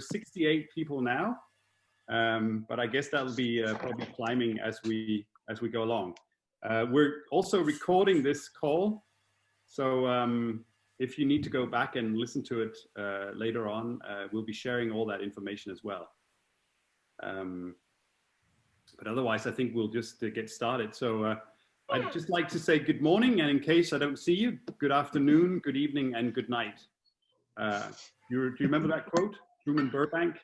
68 people now, but I guess that'll be probably climbing as we go along. We're also recording this call, so if you need to go back and listen to it later on, we'll be sharing all that information as well. But otherwise, I think we'll just get started. So I'd just like to say good morning, and in case I don't see you, good afternoon, good evening, and good night. Do you remember that quote? Truman Burbank,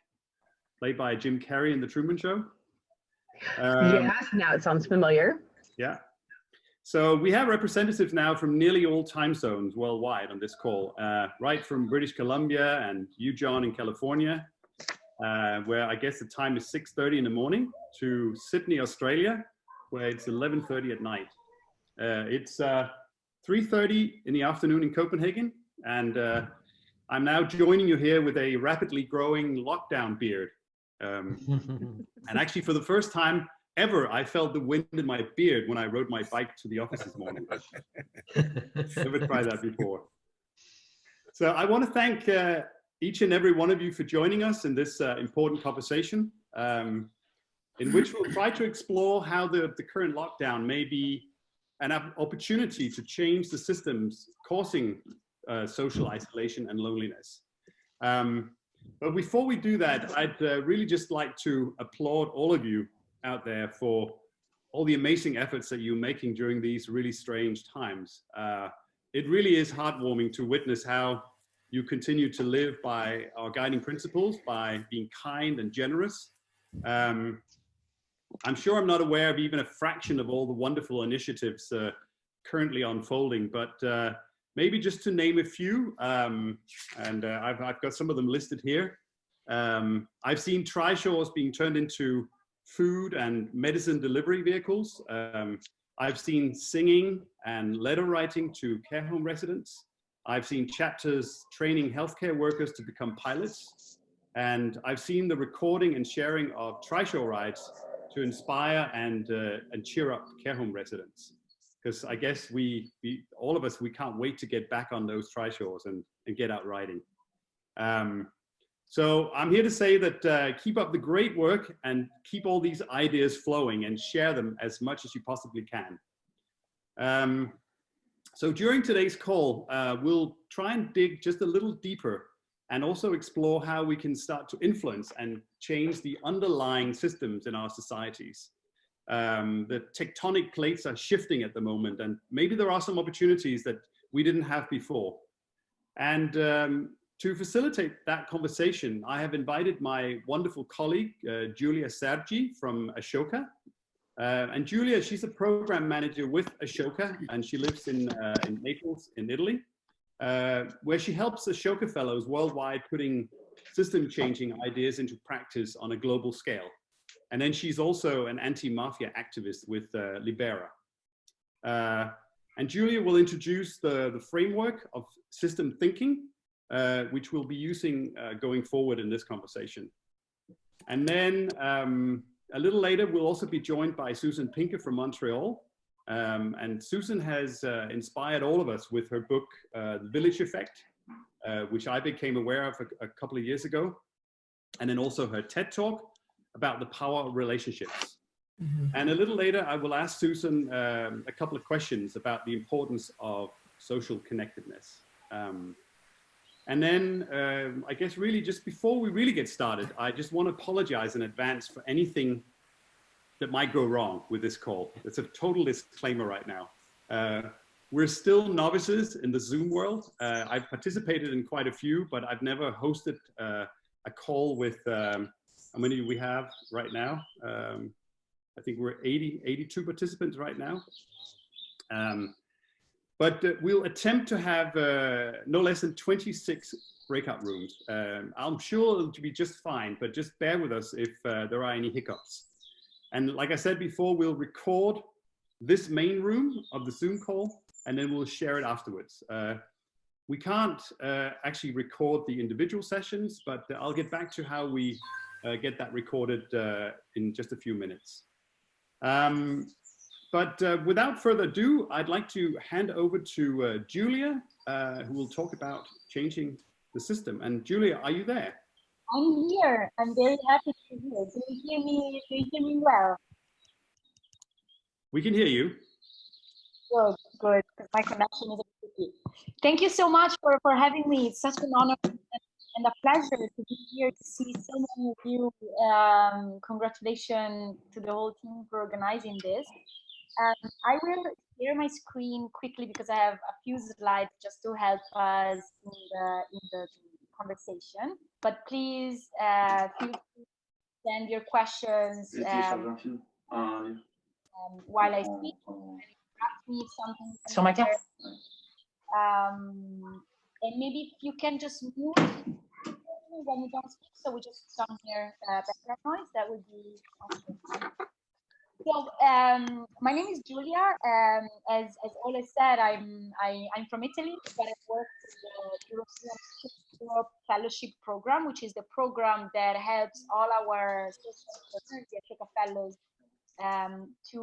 played by Jim Carrey in The Truman Show? Yes, now it sounds familiar. Yeah. So we have representatives now from nearly all time zones worldwide on this call, right from British Columbia and you, John, in California, where I guess the time is 6:30 in the morning, to Sydney, Australia, where it's 11:30 at night. It's 3:30 in the afternoon in Copenhagen, and I'm now joining you here with a rapidly growing lockdown beard. And actually, for the first time ever, I felt the wind in my beard when I rode my bike to the office this morning. Never tried that before. So I want to thank each and every one of you for joining us in this important conversation, in which we'll try to explore how the current lockdown may be an opportunity to change the systems causing social isolation and loneliness. But before we do that, I'd really just like to applaud all of you out there for all the amazing efforts that you're making during these really strange times. It really is heartwarming to witness how you continue to live by our guiding principles, by being kind and generous. I'm sure I'm not aware of even a fraction of all the wonderful initiatives currently unfolding, but maybe just to name a few, and I've got some of them listed here. I've seen trishaws being turned into food and medicine delivery vehicles. I've seen singing and letter writing to care home residents. I've seen chapters training healthcare workers to become pilots. And I've seen the recording and sharing of trishaw rides to inspire and cheer up care home residents. Because I guess all of us, we can't wait to get back on those trishaws and get out riding. So I'm here to say that keep up the great work and keep all these ideas flowing and share them as much as you possibly can. So during today's call, we'll try and dig just a little deeper and also explore how we can start to influence and change the underlying systems in our societies. The tectonic plates are shifting at the moment, and maybe there are some opportunities that we didn't have before. And to facilitate that conversation, I have invited my wonderful colleague, Giulia Sergi from Ashoka. And Giulia, she's a program manager with Ashoka, and she lives in Naples, in Italy, where she helps Ashoka fellows worldwide putting system-changing ideas into practice on a global scale. And then she's also an anti-mafia activist with Libera. And Giulia will introduce the framework of system thinking, which we'll be using going forward in this conversation. And then a little later, we'll also be joined by Susan Pinker from Montreal. And Susan has inspired all of us with her book, The Village Effect, which I became aware of a couple of years ago. And then also her TED Talk about the power of relationships. Mm-hmm. And a little later, I will ask Susan a couple of questions about the importance of social connectedness. And then I guess really just before we really get started, I just want to apologize in advance for anything that might go wrong with this call. It's a total disclaimer right now. We're still novices in the Zoom world. I've participated in quite a few, but I've never hosted a call with, how many do we have right now? I think we're 82 participants right now. But we'll attempt to have no less than 26 breakout rooms. I'm sure it'll be just fine, but just bear with us if there are any hiccups. And like I said before, we'll record this main room of the Zoom call, and then we'll share it afterwards. We can't actually record the individual sessions, but I'll get back to how we get that recorded in just a few minutes. But without further ado, I'd like to hand over to Giulia, who will talk about changing the system. And Giulia, are you there? I'm here. I'm very happy to be here. Do you hear me? Do you hear me well? We can hear you. Good, good. Because my connection is a bit tricky. Thank you so much for having me. It's such an honor and a pleasure to be here to see so many of you. Congratulations to the whole team for organizing this. I will share my screen quickly because I have a few slides just to help us in the conversation. But please feel free to send your questions while I speak. Ask me if something. So my and maybe if you can just mute when you don't speak, so we just don't hear background noise. That would be awesome. So my name is Julia. As Ola said, I'm from Italy, but I work with the Europe Fellowship Program, which is the program that helps all our social entrepreneurs, the Africa Fellows, to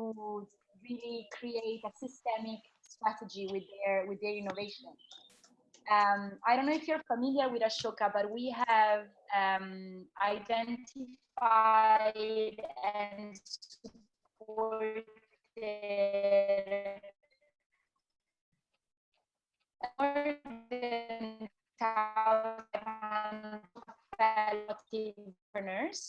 really create a systemic strategy with their innovation. I don't know if you're familiar with Ashoka, but we have identified and supported more than 1,500 entrepreneurs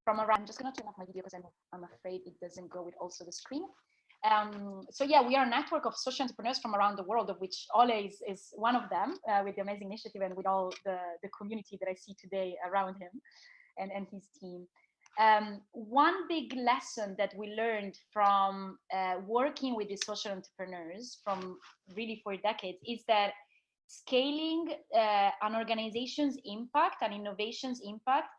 from around. I'm just going to turn off my video because I'm afraid it doesn't go with also the screen. So yeah, we are a network of social entrepreneurs from around the world, of which Ole is one of them, with the amazing initiative and with all the community that I see today around him and his team. One big lesson that we learned from working with these social entrepreneurs from really for decades is that scaling an organization's impact, an innovation's impact,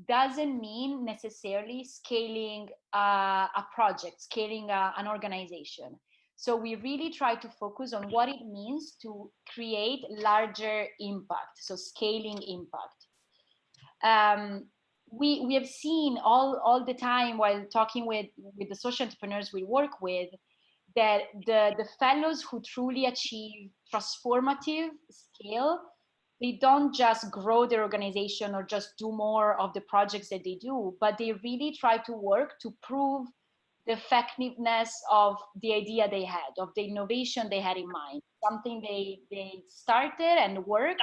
doesn't mean necessarily scaling a project, scaling an organization. So we really try to focus on what it means to create larger impact, so scaling impact. We have seen all the time while talking with the social entrepreneurs we work with, that the fellows who truly achieve transformative scale, they don't just grow their organization or just do more of the projects that they do, but they really try to work to prove the effectiveness of the idea they had, of the innovation they had in mind, something they started and worked.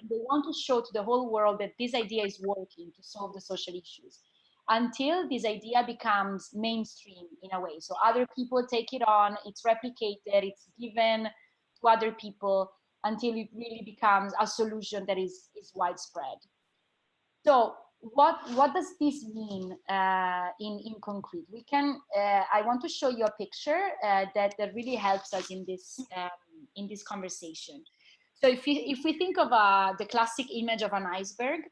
They want to show to the whole world that this idea is working to solve the social issues, until this idea becomes mainstream in a way. So other people take it on, it's replicated, it's given to other people, until it really becomes a solution that is widespread. So what does this mean in concrete? We can. I want to show you a picture that really helps us in this conversation. So if we think of the classic image of an iceberg,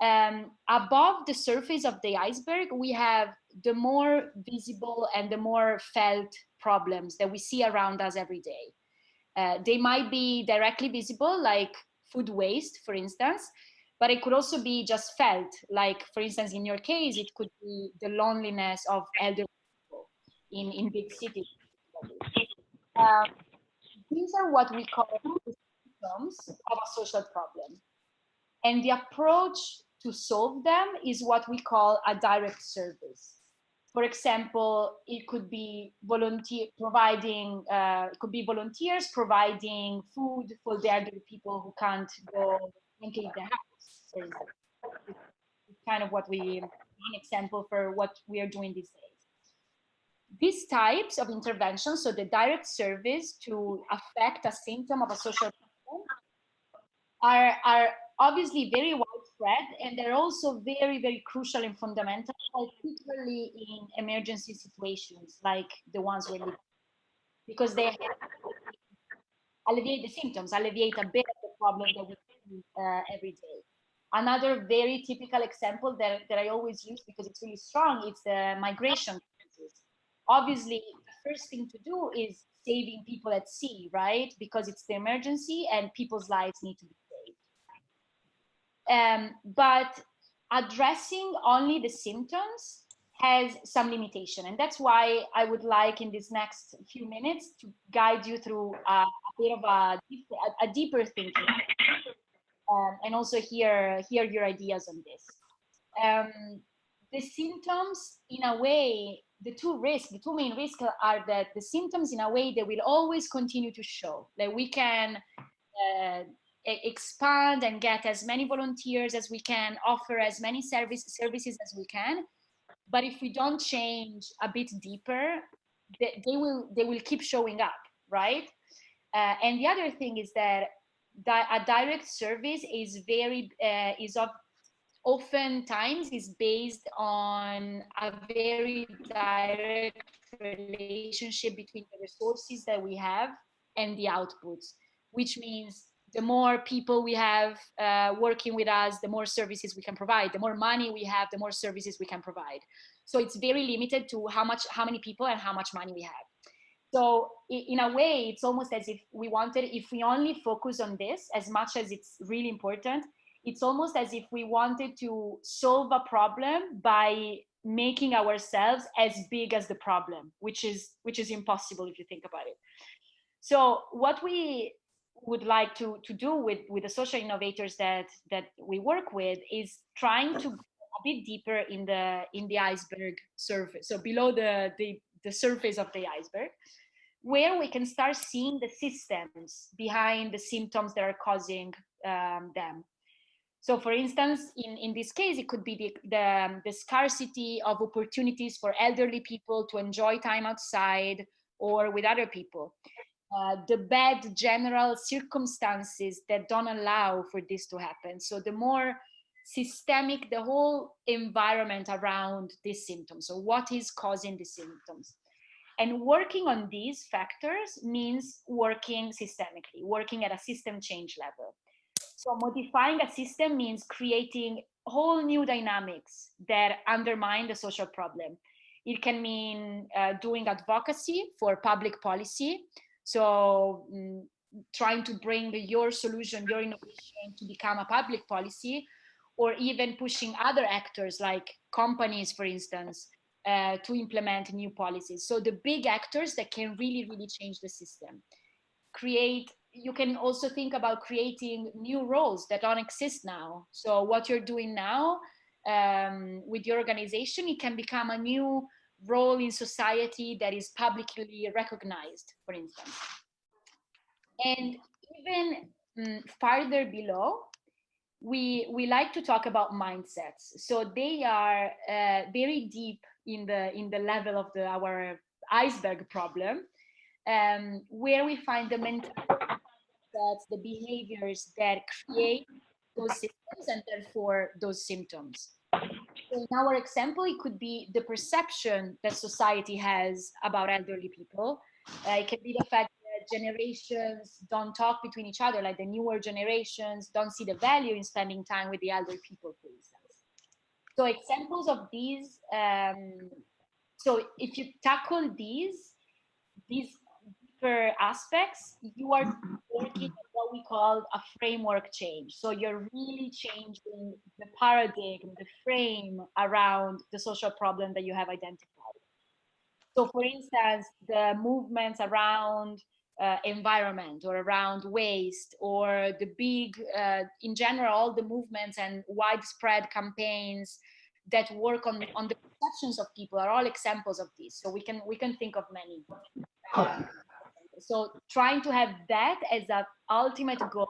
above the surface of the iceberg, we have the more visible and the more felt problems that we see around us every day. They might be directly visible, like food waste, for instance, but it could also be just felt, like, for instance, in your case, it could be the loneliness of elderly people in big cities. These are what we call the symptoms of a social problem. And the approach to solve them is what we call a direct service. For example, it could be volunteers providing food for the elderly people who can't go and leave their house. For instance, it's kind of one example for what we are doing these days. These types of interventions, so the direct service to affect a symptom of a social problem, are obviously very widespread, and they're also very, very crucial and fundamental, particularly in emergency situations like the ones we're living, because they alleviate the symptoms, alleviate a bit of the problem that we see every day. Another very typical example that I always use because it's really strong, it's the migration crisis. Obviously, the first thing to do is saving people at sea, right? Because it's the emergency and people's lives need to be saved. But addressing only the symptoms has some limitation. And that's why I would like in this next few minutes to guide you through a bit of a deeper thinking. and also hear your ideas on this. The symptoms, in a way, the two main risks are that the symptoms, in a way, they will always continue to show. Like we can expand and get as many volunteers as we can, offer as many services as we can, but if we don't change a bit deeper, they will keep showing up, right? And the other thing is that a direct service is oftentimes is based on a very direct relationship between the resources that we have and the outputs, which means the more people we have working with us, the more services we can provide. The more money we have, the more services we can provide. So it's very limited to how many people and how much money we have. So in a way, it's almost as if if we only focus on this, as much as it's really important, it's almost as if we wanted to solve a problem by making ourselves as big as the problem, which is impossible if you think about it. So what we would like to do with the social innovators that we work with is trying to go a bit deeper in the iceberg surface, so below the surface of the iceberg, where we can start seeing the systems behind the symptoms that are causing them. So for instance, in this case, it could be the scarcity of opportunities for elderly people to enjoy time outside or with other people. The bad general circumstances that don't allow for this to happen. So the more systemic the whole environment around these symptoms. So what is causing the symptoms? And working on these factors means working systemically, working at a system change level. So modifying a system means creating whole new dynamics that undermine the social problem. It can mean doing advocacy for public policy. So trying to bring your solution, your innovation to become a public policy, or even pushing other actors like companies, for instance, to implement new policies. So the big actors that can really, really change the system. You can also think about creating new roles that don't exist now. So what you're doing now with your organization, it can become a new role in society that is publicly recognized, for instance. And even farther below, we like to talk about mindsets. So they are very deep in the level of our iceberg problem, where we find the mentality, the behaviors that create those systems and therefore those symptoms. So in our example, it could be the perception that society has about elderly people. It can be the fact that generations don't talk between each other, like the newer generations don't see the value in spending time with the elder people, for instance. So examples of these, so if you tackle these deeper aspects, you are working on what we call a framework change. So you're really changing the paradigm, the frame around the social problem that you have identified. So for instance, the movements around environment or around waste, or the big, in general, the movements and widespread campaigns that work on the perceptions of people are all examples of this. So we can think of many. So trying to have that as an ultimate goal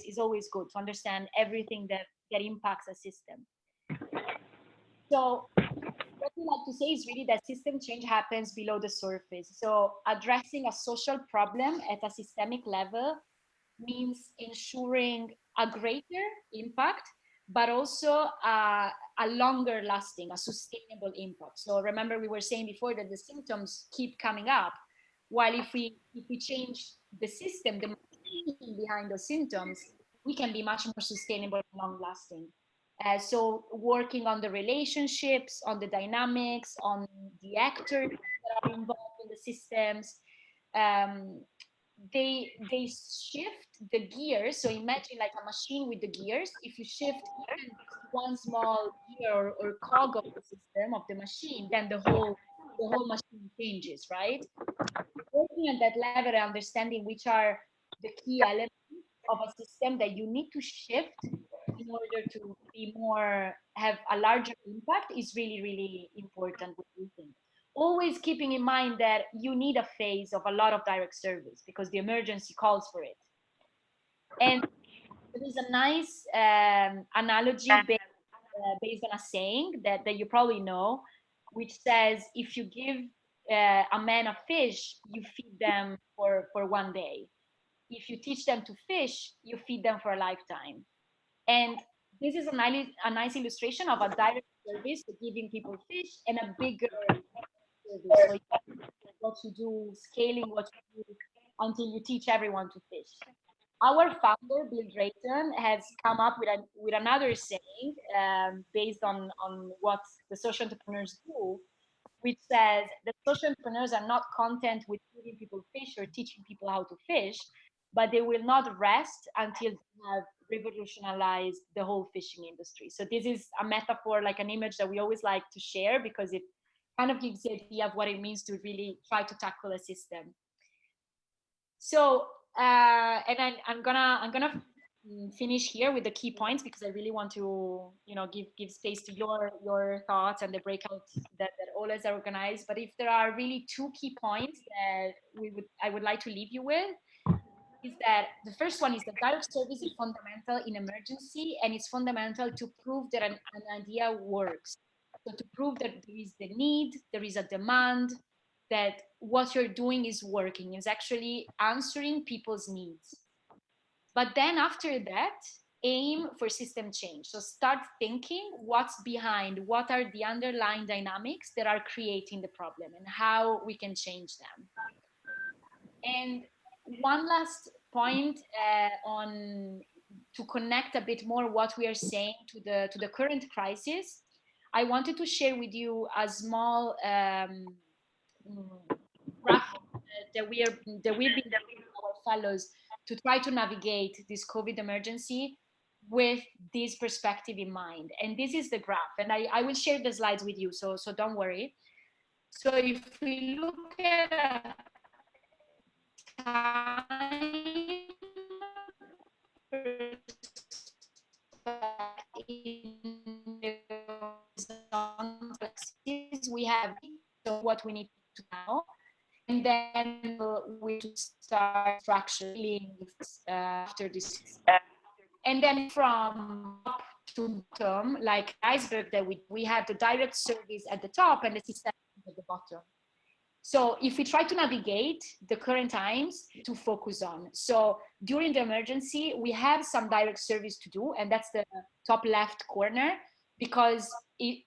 is always good, to understand everything that impacts a system. So what we like to say is really that system change happens below the surface. So addressing a social problem at a systemic level means ensuring a greater impact, but also a longer lasting, a sustainable impact. So remember, we were saying before that the symptoms keep coming up, while if we change the system, the machine behind those symptoms, we can be much more sustainable and long lasting. So working on the relationships, on the dynamics, on the actors that are involved in the systems, they shift the gears. So imagine like a machine with the gears. If you shift even one small gear or cog of the system, of the machine, then the whole machine changes, right? Working at that level and understanding which are the key elements of a system that you need to shift in order to be more, have a larger impact is really, really important, what we think. Always keeping in mind that you need a phase of a lot of direct service because the emergency calls for it. And there is a nice analogy based on a saying that you probably know, which says, if you give a man a fish, you feed them for 1 day. If you teach them to fish, you feed them for a lifetime. And this is a nice illustration of a direct service, so giving people fish, and a bigger service. So what you do, scaling what you do until you teach everyone to fish. Our founder, Bill Drayton, has come up with another saying based on what the social entrepreneurs do, which says that social entrepreneurs are not content with giving people fish or teaching people how to fish, but they will not rest until they have revolutionized the whole fishing industry. So this is a metaphor, like an image that we always like to share because it kind of gives the idea of what it means to really try to tackle a system. So, and I'm gonna finish here with the key points because I really want to, give space to your thoughts and the breakout that always are organized. But if there are really 2 key points that I would like to leave you with, is that the first one is that direct service is fundamental in emergency, and it's fundamental to prove that an idea works. So to prove that there is the need, there is a demand, that what you're doing is working, is actually answering people's needs. But then after that, aim for system change. So start thinking what's behind, what are the underlying dynamics that are creating the problem and how we can change them. And one last point on to connect a bit more what we are saying to the current crisis. I wanted to share with you a small graphic that we've been doing with our fellows to try to navigate this COVID emergency with this perspective in mind. And this is the graph, and I will share the slides with you, so don't worry. So if we look at time in the horizontal axis, we have what we need to know, and then we start structuring after this. And then from top to bottom, like iceberg, that we have the direct service at the top and the system at the bottom. So if we try to navigate the current times to focus on, so during the emergency, we have some direct service to do, and that's the top left corner, because we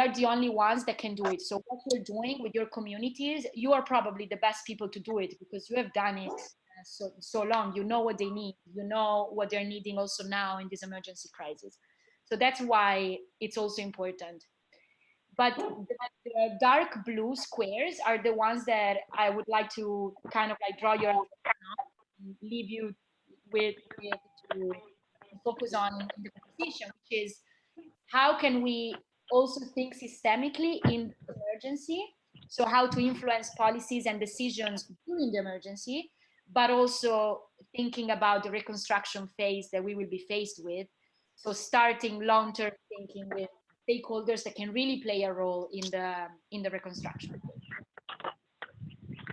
are the only ones that can do it. So what you're doing with your communities, you are probably the best people to do it because you have done it so long. You know what they need, you know what they're needing also now in this emergency crisis. So that's why it's also important. But the dark blue squares are the ones that I would like to kind of like draw your attention, leave you with to focus on in the conversation, which is how can we also think systemically in the emergency? So how to influence policies and decisions during the emergency, but also thinking about the reconstruction phase that we will be faced with. So starting long-term thinking with stakeholders that can really play a role in the reconstruction.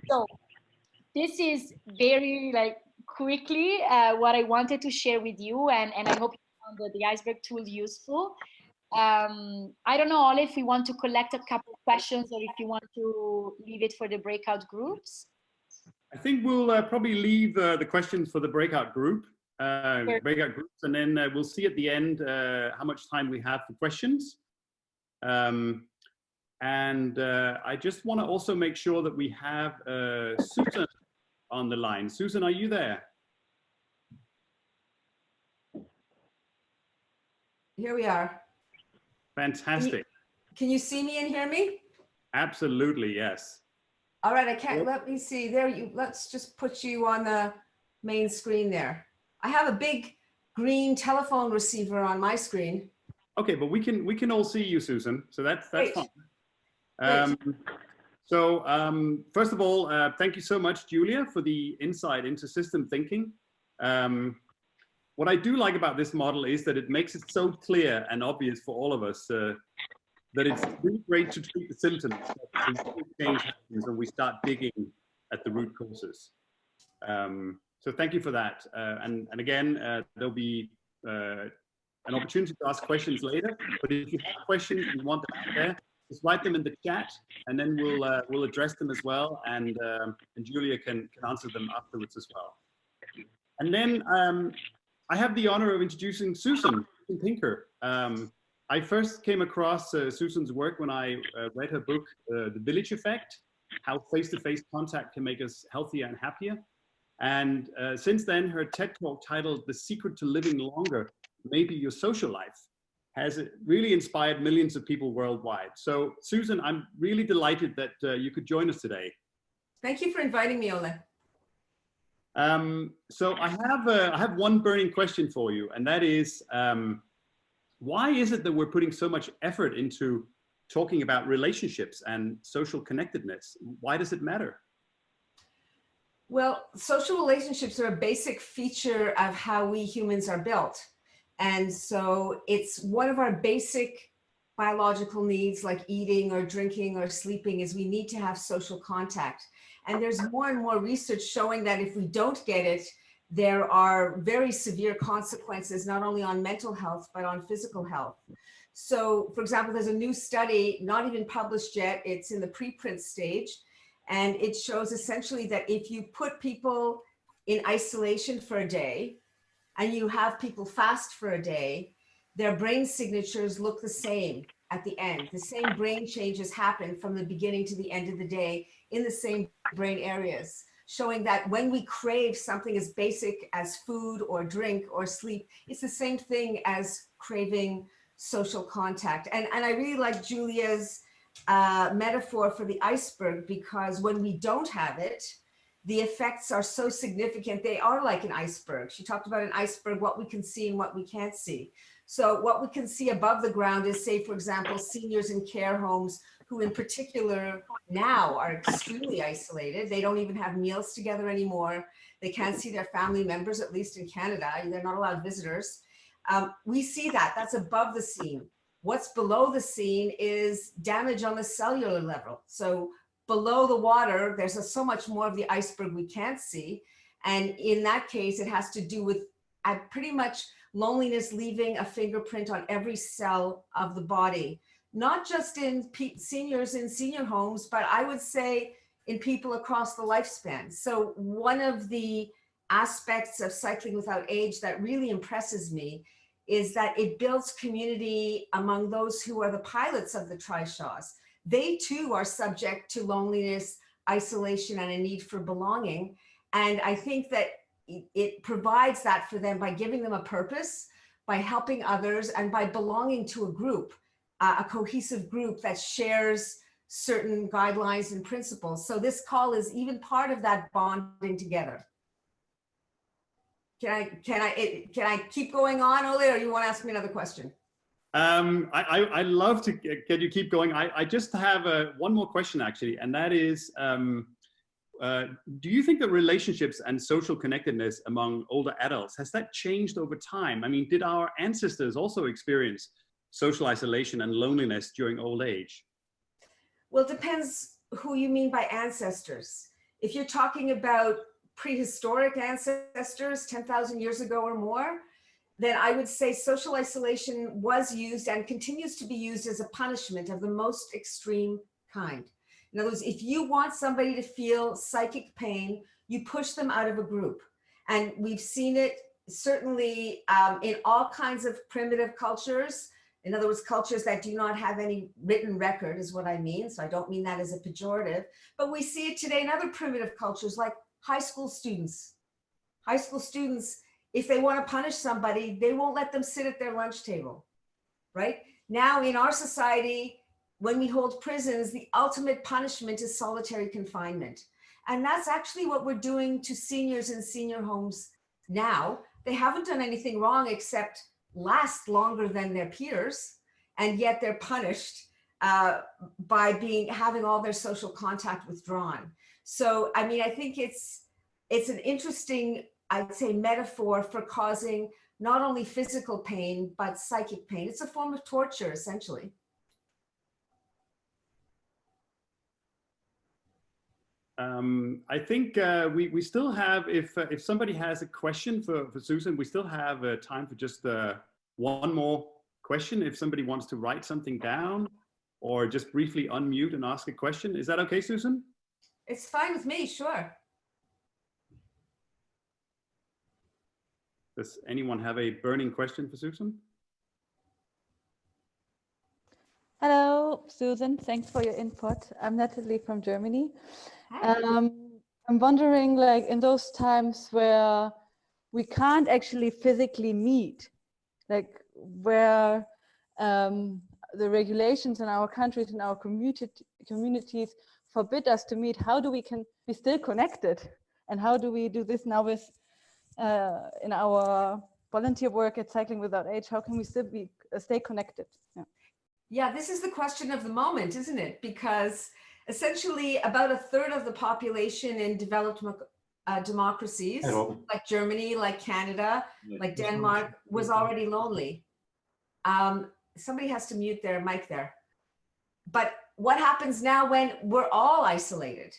So this is very quickly what I wanted to share with you, and I hope you found the iceberg tool useful. I don't know, Ole, if we want to collect a couple of questions or if you want to leave it for the breakout groups. I think we'll probably leave the questions for the breakout groups, and then we'll see at the end how much time we have for questions. And I just want to also make sure that we have Susan on the line. Susan, are you there? Here we are. Fantastic. Can you see me and hear me? Absolutely, yes. All right, I can't, let me see there. Let's just put you on the main screen there. I have a big green telephone receiver on my screen. Okay, but we can all see you, Susan. So that's Great. fine. First of all, thank you so much, Julia, for the insight into system thinking. what I do like about this model is that it makes it so clear and obvious for all of us that it's really great to treat the symptoms, but the real change happens when we start digging at the root causes. So thank you for that. And again, there'll be an opportunity to ask questions later, but if you have questions you want them out there, just write them in the chat, and then we'll address them as well, and Julia can answer them afterwards as well. And then I have the honor of introducing Susan Pinker. I first came across Susan's work when I read her book, The Village Effect, How Face-to-Face Contact Can Make Us Healthier and Happier. And since then, her TED Talk titled The Secret to Living Longer, Maybe Your Social Life, has really inspired millions of people worldwide. So Susan, I'm really delighted that you could join us today. Thank you for inviting me, Ole. So I have one burning question for you, and that is, why is it that we're putting so much effort into talking about relationships and social connectedness? Why does it matter? Well, social relationships are a basic feature of how we humans are built. And so it's one of our basic biological needs, like eating or drinking or sleeping, is we need to have social contact. And there's more and more research showing that if we don't get it, there are very severe consequences, not only on mental health, but on physical health. So, for example, there's a new study, not even published yet, it's in the preprint stage, and it shows essentially that if you put people in isolation for a day, and you have people fast for a day, their brain signatures look the same at the end. The same brain changes happen from the beginning to the end of the day in the same brain areas, showing that when we crave something as basic as food or drink or sleep, it's the same thing as craving social contact. And I really like Julia's metaphor for the iceberg, because when we don't have it, the effects are so significant. They are like an iceberg. She talked about an iceberg, what we can see and what we can't see. So what we can see above the ground is, say, for example, seniors in care homes who in particular now are extremely isolated. They don't even have meals together anymore. They can't see their family members, at least in Canada. They're not allowed visitors. We see that. That's above the scene. What's below the scene is damage on the cellular level. So below the water, there's so much more of the iceberg we can't see. And in that case, it has to do with pretty much loneliness leaving a fingerprint on every cell of the body, not just in seniors in senior homes, but I would say in people across the lifespan. So one of the aspects of Cycling Without Age that really impresses me is that it builds community among those who are the pilots of the trishaws. They too are subject to loneliness, isolation, and a need for belonging. And I think that it provides that for them by giving them a purpose, by helping others, and by belonging to a group, a cohesive group that shares certain guidelines and principles. So this call is even part of that bonding together. Can I keep going on, Ole, or you want to ask me another question? I love to get you keep going. I just have one more question actually, and that is, do you think that relationships and social connectedness among older adults, has that changed over time? I mean, did our ancestors also experience social isolation and loneliness during old age? Well, it depends who you mean by ancestors. If you're talking about prehistoric ancestors 10,000 years ago or more, then I would say social isolation was used and continues to be used as a punishment of the most extreme kind. In other words, if you want somebody to feel psychic pain, you push them out of a group. And we've seen it certainly in all kinds of primitive cultures. In other words, cultures that do not have any written record is what I mean. So I don't mean that as a pejorative, but we see it today in other primitive cultures like high school students. High school students, if they want to punish somebody, they won't let them sit at their lunch table, right? Now in our society, when we hold prisons, the ultimate punishment is solitary confinement. And that's actually what we're doing to seniors in senior homes now. They haven't done anything wrong except last longer than their peers, and yet they're punished by having all their social contact withdrawn. So, I mean, I think it's an interesting, I'd say, metaphor for causing not only physical pain, but psychic pain. It's a form of torture, essentially. I think we still have, if somebody has a question for Susan, we still have time for just one more question. If somebody wants to write something down or just briefly unmute and ask a question. Is that okay, Susan? It's fine with me, sure. Does anyone have a burning question for Susan? Hello, Susan. Thanks for your input. I'm Natalie from Germany. Hi. I'm wondering, like, in those times where we can't actually physically meet, like where the regulations in our countries and our communities forbid us to meet, how do we can be still connected? And how do we do this now with in our volunteer work at Cycling Without Age? How can we still be stay connected? Yeah, this is the question of the moment, isn't it? Because essentially about a third of the population in developed democracies, like Germany, like Canada, like Denmark, was already lonely. Somebody has to mute their mic there. But what happens now when we're all isolated?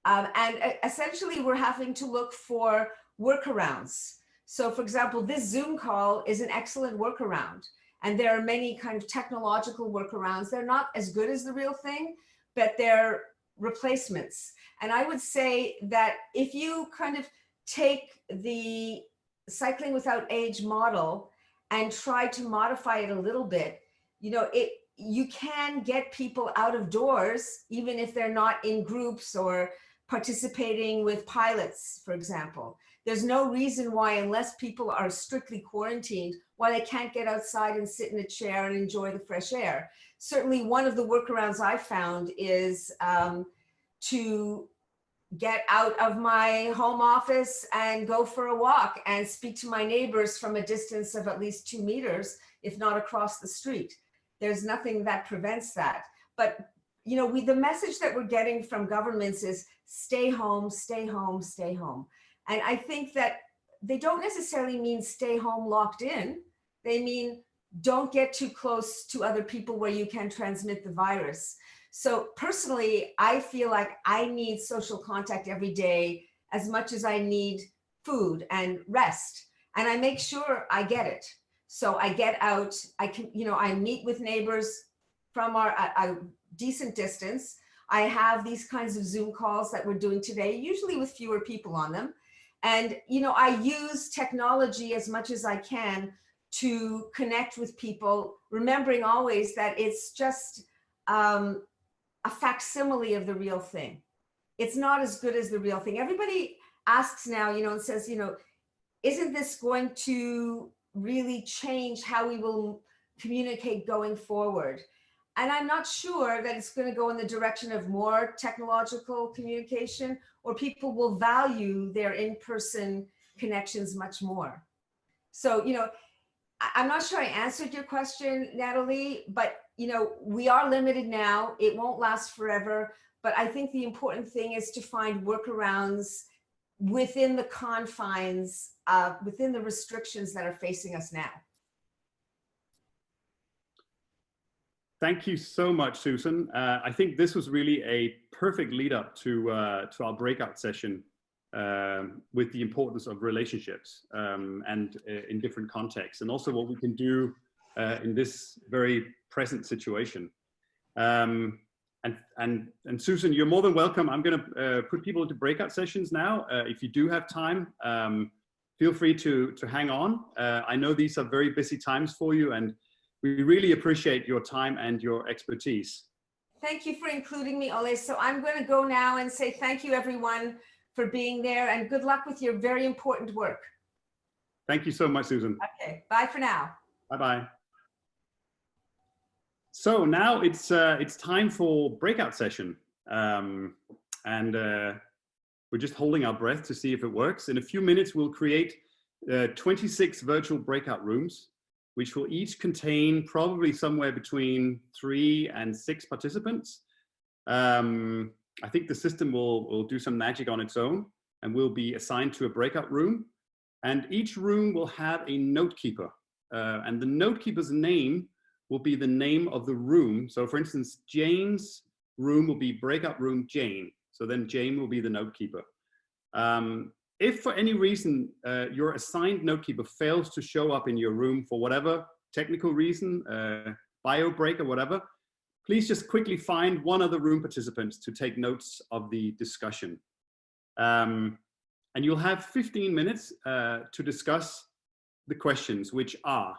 And essentially we're having to look for workarounds. So for example, this Zoom call is an excellent workaround. And there are many kind of technological workarounds. They're not as good as the real thing, but they're replacements. And I would say that if you kind of take the Cycling Without Age model and try to modify it a little bit, you know, you can get people out of doors, even if they're not in groups or participating with pilots, for example. There's no reason why, unless people are strictly quarantined, why they can't get outside and sit in a chair and enjoy the fresh air. Certainly one of the workarounds I found is to get out of my home office and go for a walk and speak to my neighbors from a distance of at least 2 meters, if not across the street. There's nothing that prevents that. But you know, the message that we're getting from governments is stay home, stay home, stay home. And I think that they don't necessarily mean stay home locked in. They mean don't get too close to other people where you can transmit the virus. So personally, I feel like I need social contact every day as much as I need food and rest. And I make sure I get it. So I get out, I meet with neighbors from a decent distance. I have these kinds of Zoom calls that we're doing today, usually with fewer people on them. And, you know, I use technology as much as I can to connect with people, remembering always that it's just a facsimile of the real thing. It's not as good as the real thing. Everybody asks now, you know, and says, you know, isn't this going to really change how we will communicate going forward? And I'm not sure that it's going to go in the direction of more technological communication, or people will value their in-person connections much more. So, you know, I'm not sure I answered your question, Natalie, but, you know, we are limited now. It won't last forever. But I think the important thing is to find workarounds within the confines, within the restrictions that are facing us now. Thank you so much, Susan. I think this was really a perfect lead up to our breakout session with the importance of relationships and in different contexts, and also what we can do in this very present situation. And Susan, you're more than welcome. I'm going to put people into breakout sessions now. If you do have time, feel free to hang on. I know these are very busy times for you, and we really appreciate your time and your expertise. Thank you for including me, Ole. So I'm going to go now and say thank you, everyone, for being there, and good luck with your very important work. Thank you so much, Susan. Okay, bye for now. Bye-bye. So now it's time for breakout session. We're just holding our breath to see if it works. In a few minutes, we'll create 26 virtual breakout rooms, which will each contain probably somewhere between 3 and 6 participants. I think the system will do some magic on its own, and we'll be assigned to a breakout room. And each room will have a note keeper. And the note keeper's name will be the name of the room. So for instance, Jane's room will be breakout room Jane. So then Jane will be the note keeper. If for any reason your assigned note keeper fails to show up in your room for whatever technical reason, bio break or whatever, please just quickly find one other room participant to take notes of the discussion. And you'll have 15 minutes to discuss the questions, which are,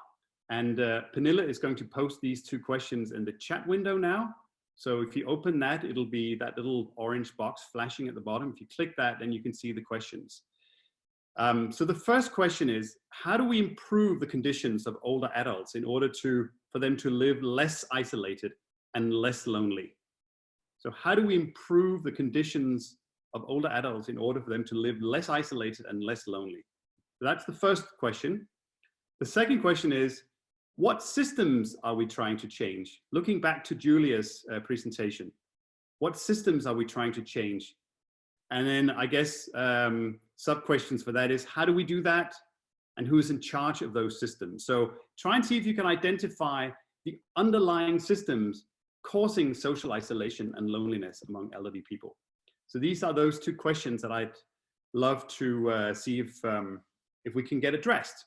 and Pernille is going to post these 2 questions in the chat window now. So if you open that, it'll be that little orange box flashing at the bottom. If you click that, then you can see the questions. So the first question is, how do we improve the conditions of older adults in order for them to live less isolated and less lonely? So how do we improve the conditions of older adults in order for them to live less isolated and less lonely? So that's the first question. The second question is, what systems are we trying to change? Looking back to Julia's presentation, what systems are we trying to change? And then I guess sub-questions for that is, how do we do that? And who's in charge of those systems? So try and see if you can identify the underlying systems causing social isolation and loneliness among elderly people. So these are those 2 questions that I'd love to see if we can get addressed.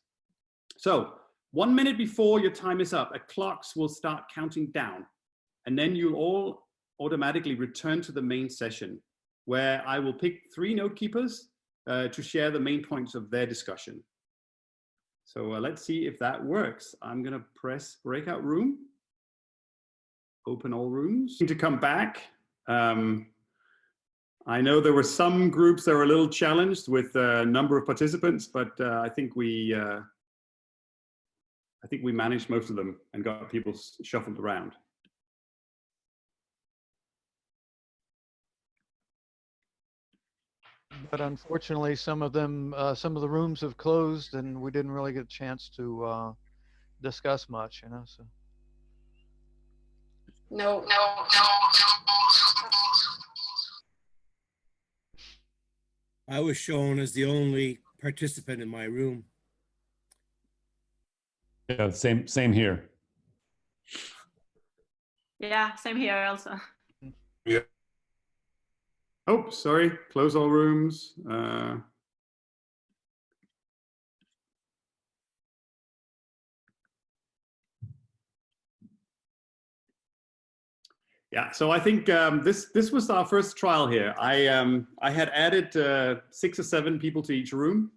So 1 minute before your time is up, clocks will start counting down, and then you'll all automatically return to the main session, where I will pick 3 note keepers to share the main points of their discussion. So let's see if that works. I'm gonna press breakout room, open all rooms. To come back, I know there were some groups that were a little challenged with a number of participants, but I think we managed most of them and got people shuffled around. But unfortunately, some of the rooms have closed, and we didn't really get a chance to discuss much, you know. So. No. I was shown as the only participant in my room. Yeah, same here. Yeah, same here also. Yeah. Oh, sorry, close all rooms. Yeah, so I think this was our first trial here. I had added 6 or 7 people to each room.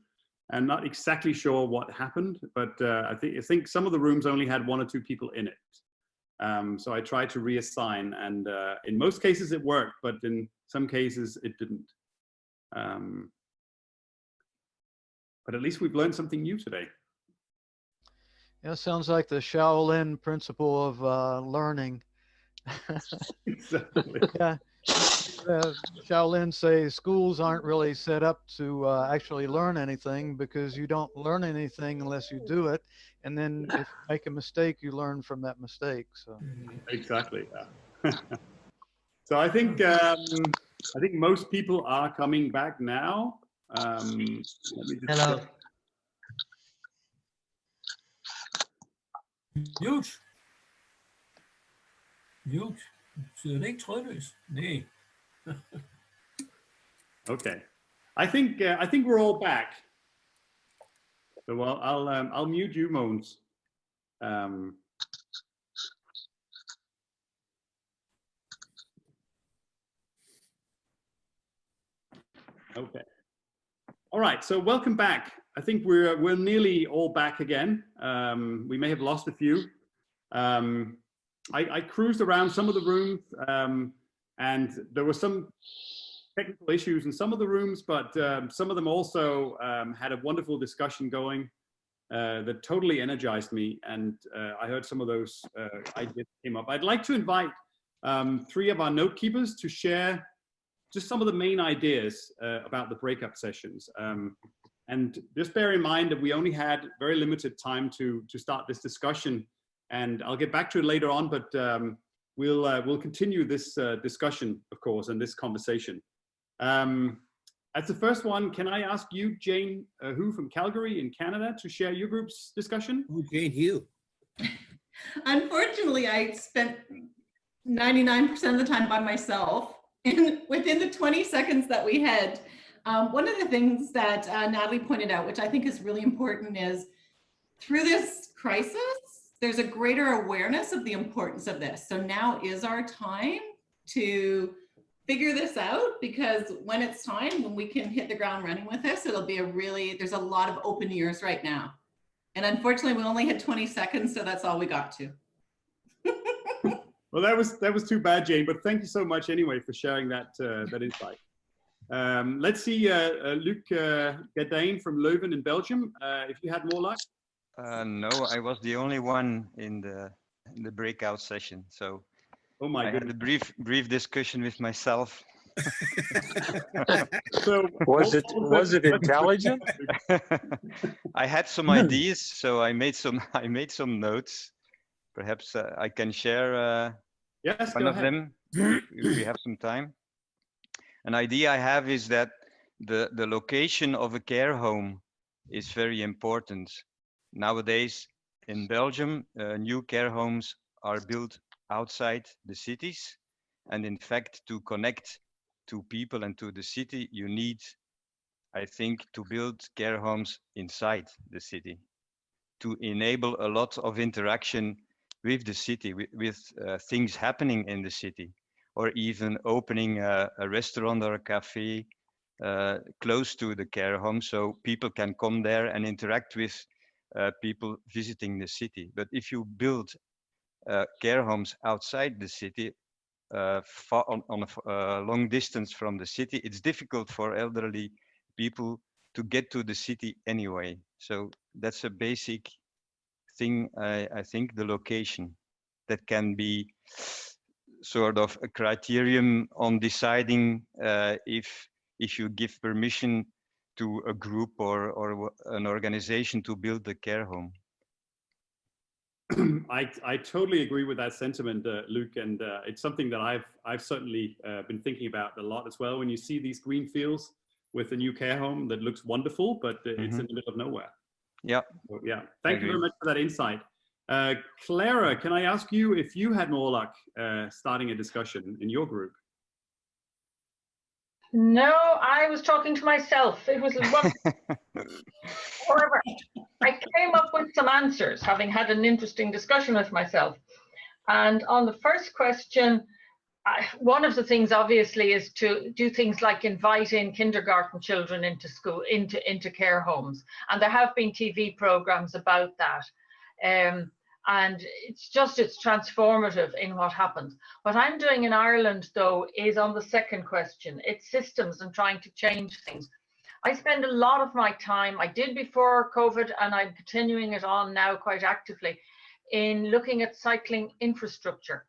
I'm not exactly sure what happened, but I think some of the rooms only had 1 or 2 people in it. So I tried to reassign, and in most cases it worked, but in some cases it didn't. But at least we've learned something new today. Yeah, sounds like the Shaolin principle of learning. Exactly. Yeah. Shaolin say schools aren't really set up to actually learn anything, because you don't learn anything unless you do it, and then if you make a mistake, you learn from that mistake. So Exactly. Yeah. So I think most people are coming back now. Let me just Hello. check. Mute. Sidder det ikke trådløs? Nej. Okay. I think we're all back. So I'll mute you, Mogens. Okay. All right. So welcome back. I think we're nearly all back again. We may have lost a few. I cruised around some of the rooms, and there were some technical issues in some of the rooms, but some of them also had a wonderful discussion going that totally energized me, and I heard some of those ideas came up. I'd like to invite 3 of our note keepers to share just some of the main ideas about the breakup sessions. And just bear in mind that we only had very limited time to start this discussion, and I'll get back to it later on, but we'll continue this discussion, of course, and this conversation. That's the first one. Can I ask you, Jane Hu from Calgary in Canada, to share your group's discussion? Oh, Jane Hugh. Unfortunately, I spent 99% of the time by myself. And within the 20 seconds that we had, one of the things that Natalie pointed out, which I think is really important, is through this crisis, there's a greater awareness of the importance of this. So now is our time to figure this out, because when it's time, when we can hit the ground running with this, it'll be there's a lot of open ears right now. And unfortunately, we only had 20 seconds, so that's all we got to. Well, that was too bad, Jane, but thank you so much anyway for sharing that insight. Let's see, Luc Gadijn from Leuven in Belgium, if you had more luck. No, I was the only one in the breakout session, so oh my goodness. Had a brief discussion with myself. So was it intelligent? I had some ideas, so I made some notes. Perhaps I can share yes, one of them if we have some time. An idea I have is that the location of a care home is very important. Nowadays in Belgium, new care homes are built outside the cities. And in fact, to connect to people and to the city, you need, I think, to build care homes inside the city to enable a lot of interaction with the city, with things happening in the city, or even opening a restaurant or a cafe close to the care home, so people can come there and interact with people visiting the city. But if you build care homes outside the city, far on a long distance from the city, it's difficult for elderly people to get to the city anyway. So that's a basic thing, I think, the location. That can be sort of a criterion on deciding if you give permission to a group or an organization to build a care home. I totally agree with that sentiment, Luc, and it's something that I've certainly been thinking about a lot as well. When you see these green fields with a new care home that looks wonderful, but it's in the middle of nowhere. Yeah. So, yeah. Thank you very much for that insight. Clara, can I ask you if you had more luck starting a discussion in your group? No, I was talking to myself. It was however, I came up with some answers, having had an interesting discussion with myself. And on the first question, one of the things obviously is to do things like invite in kindergarten children into school, into care homes. And there have been TV programs about that. And it's transformative in what happens. What I'm doing in Ireland, though, is on the second question. It's systems and trying to change things. I spend a lot of my time, I did before COVID, and I'm continuing it on now quite actively, in looking at cycling infrastructure.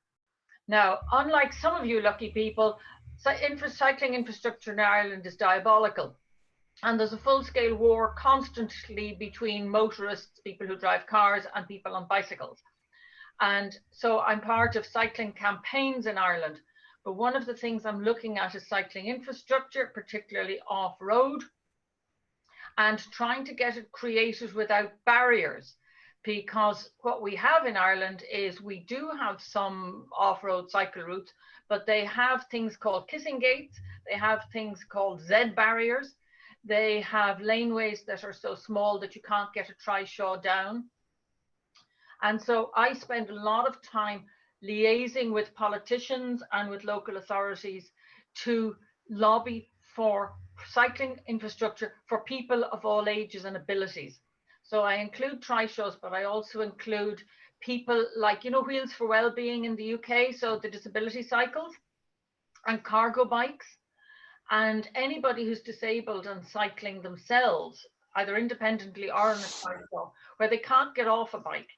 Now, unlike some of you lucky people, cycling infrastructure in Ireland is diabolical. And there's a full-scale war constantly between motorists, people who drive cars, and people on bicycles. And so I'm part of cycling campaigns in Ireland. But one of the things I'm looking at is cycling infrastructure, particularly off-road, and trying to get it created without barriers. Because what we have in Ireland is we do have some off-road cycle routes, but they have things called kissing gates. They have things called Z barriers. They have laneways that are so small that you can't get a trishaw down. And so I spend a lot of time liaising with politicians and with local authorities to lobby for cycling infrastructure for people of all ages and abilities. So I include trishaws, but I also include people like, you know, Wheels for Wellbeing in the UK, so the disability cycles and cargo bikes. And anybody who's disabled and cycling themselves, either independently or in a trishaw, where they can't get off a bike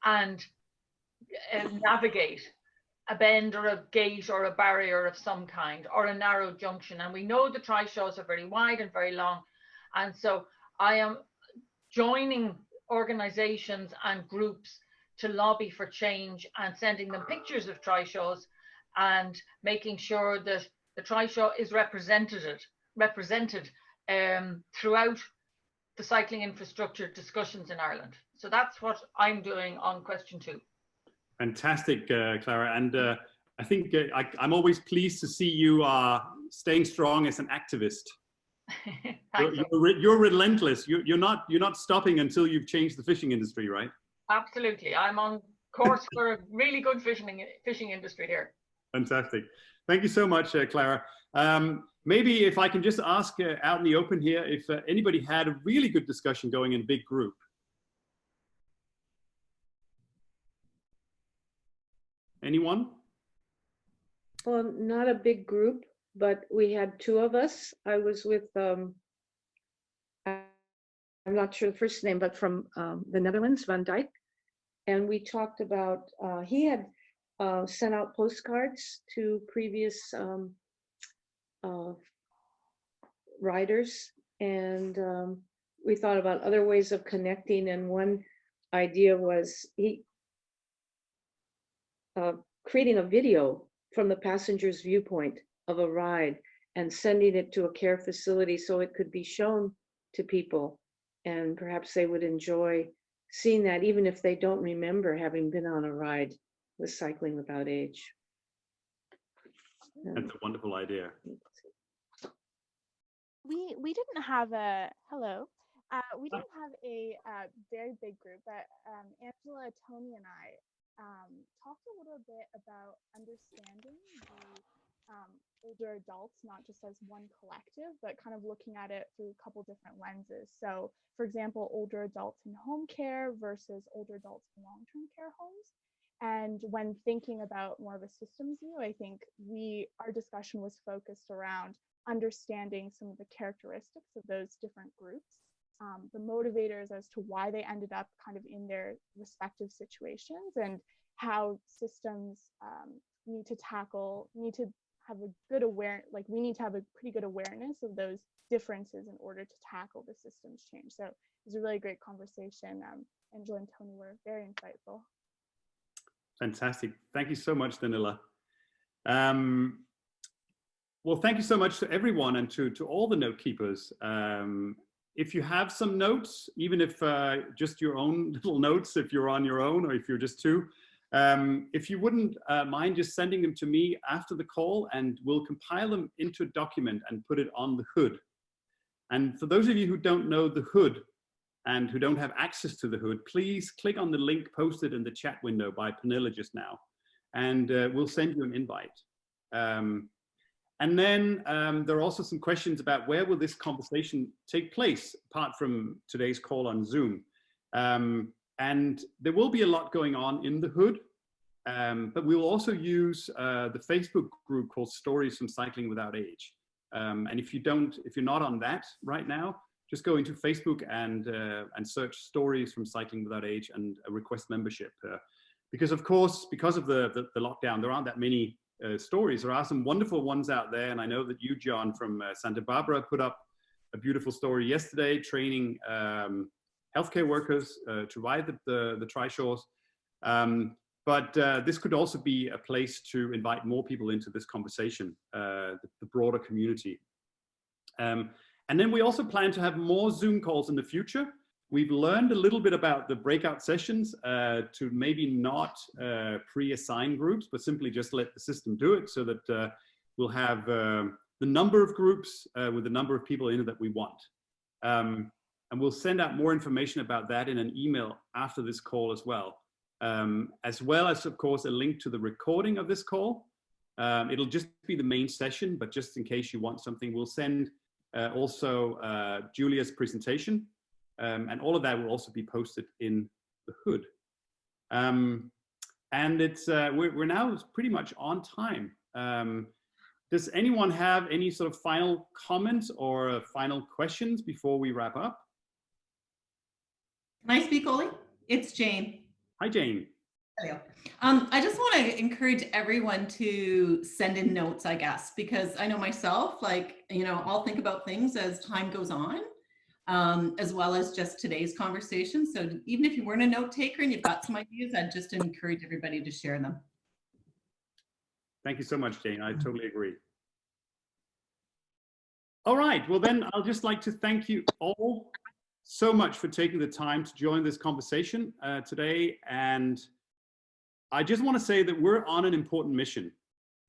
and navigate a bend or a gate or a barrier of some kind or a narrow junction. And we know the trishaws are very wide and very long. And so I am joining organizations and groups to lobby for change and sending them pictures of trishaws and making sure that the trishaw is represented represented throughout the cycling infrastructure discussions in Ireland. So that's what I'm doing on question 2. Fantastic, Clara. And I think I'm always pleased to see you staying strong as an activist. You're relentless. You're not stopping until you've changed the fishing industry, right? Absolutely. I'm on course for a really good fishing industry here. Fantastic. Thank you so much, Clara. Maybe if I can just ask out in the open here, if anybody had a really good discussion going in a big group. Anyone? Well, not a big group, but we had 2 of us. I was with, I'm not sure the first name, but from the Netherlands, Van Dijk. And we talked about, he had sent out postcards to previous riders. And we thought about other ways of connecting. And one idea was creating a video from the passenger's viewpoint of a ride and sending it to a care facility so it could be shown to people, and perhaps they would enjoy seeing that even if they don't remember having been on a ride with Cycling Without Age. That's a wonderful idea. We didn't have a we didn't have a very big group, but Angela, Tony, and I talked a little bit about understanding the older adults, not just as one collective, but kind of looking at it through a couple different lenses. So, for example, older adults in home care versus older adults in long-term care homes. And when thinking about more of a systems view, I think our discussion was focused around understanding some of the characteristics of those different groups, the motivators as to why they ended up kind of in their respective situations, and how systems need to have a good we need to have a pretty good awareness of those differences in order to tackle the systems change. So it was a really great conversation. Angela and Tony were very insightful. Fantastic. Thank you so much, Danila. Well, thank you so much to everyone and to all the note keepers. If you have some notes, even if just your own little notes, if you're on your own or if you're just 2, if you wouldn't mind just sending them to me after the call, and we'll compile them into a document and put it on the hood. And for those of you who don't know the hood and who don't have access to the hood, please click on the link posted in the chat window by Pernilla just now, and we'll send you an invite. And then there are also some questions about where will this conversation take place, apart from today's call on Zoom. And there will be a lot going on in the hood, but we will also use the Facebook group called Stories from Cycling Without Age. And if you're not on that right now, just go into Facebook and search Stories from Cycling Without Age and request membership. Because of course, because of the lockdown, there aren't that many stories. There are some wonderful ones out there. And I know that you, John, from Santa Barbara, put up a beautiful story yesterday, training healthcare workers to ride the tri-shores. But this could also be a place to invite more people into this conversation, the broader community. And then we also plan to have more Zoom calls in the future. We've learned a little bit about the breakout sessions to maybe not pre-assign groups, but simply just let the system do it, so that we'll have the number of groups with the number of people in it that we want. And we'll send out more information about that in an email after this call as well as, of course, a link to the recording of this call. It'll just be the main session, but just in case you want something, we'll send also Julia's presentation. And all of that will also be posted in the hood. And it's we're now pretty much on time. Does anyone have any sort of final comments or final questions before we wrap up? Can I speak, Oli? It's Jane. Hi, Jane. Hello. I just want to encourage everyone to send in notes, I guess, because I know myself, I'll think about things as time goes on, as well as just today's conversation. So even if you weren't a note taker and you've got some ideas, I'd just encourage everybody to share them. Thank you so much, Jane. I totally agree. All right, well then I'll just like to thank you all so much for taking the time to join this conversation today. And I just want to say that we're on an important mission.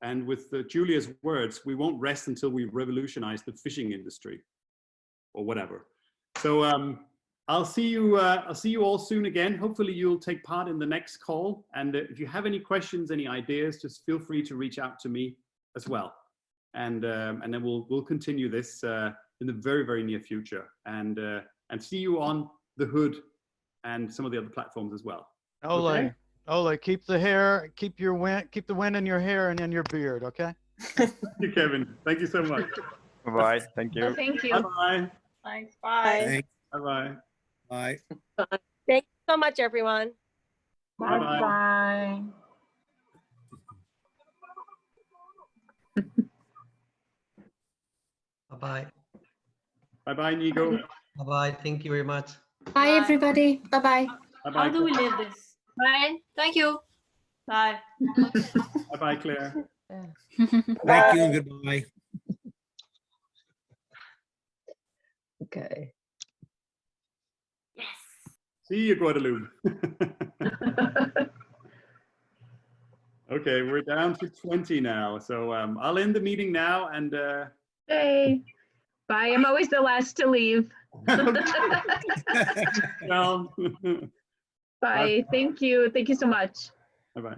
And with Julia's words, we won't rest until we revolutionize the fishing industry or whatever. So I'll see you all soon again. Hopefully you'll take part in the next call. And if you have any questions, any ideas, just feel free to reach out to me as well. And then we'll continue this in the very, very near future. And see you on the Hood and some of the other platforms as well. Ole, Okay? Ole, keep the wind in your hair and in your beard, okay? Thank you, Kevin. Thank you so much. Bye. Thank you. Thank you. Bye-bye. Thanks. Bye. Thanks. Bye-bye. Bye. Thank you so much, everyone. Bye-bye. Bye. Bye-bye. Bye-bye, Nico. Bye-bye. Thank you very much. Bye, everybody. Bye-bye. Bye-bye. How do we leave this? Bye. Thank you. Bye. Bye-bye, Claire. Thank you and goodbye. Okay. See you, Guadalupe. Okay, we're down to 20 now. So I'll end the meeting now and Hey. Bye. I'm always the last to leave. well, Bye. Thank you. Thank you so much. bye-bye.